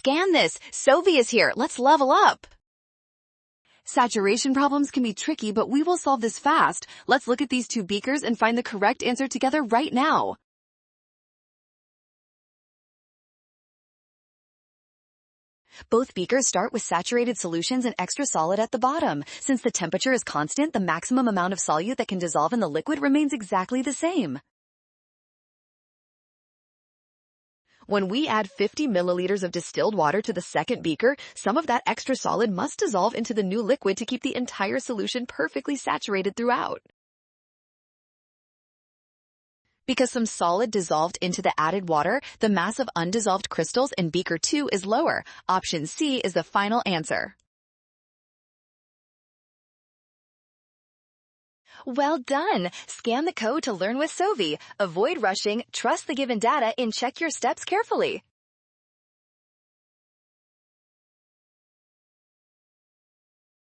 Scan this. Sovi is here. Let's level up. Saturation problems can be tricky, but we will solve this fast. Let's look at these two beakers and find the correct answer together right now. Both beakers start with saturated solutions and extra solid at the bottom. Since the temperature is constant, the maximum amount of solute that can dissolve in the liquid remains exactly the same. When we add 50 milliliters of distilled water to the second beaker, some of that extra solid must dissolve into the new liquid to keep the entire solution perfectly saturated throughout. Because some solid dissolved into the added water, the mass of undissolved crystals in beaker 2 is lower. Option C is the final answer. Well done! Scan the code to learn with Sovi. Avoid rushing, trust the given data, and check your steps carefully.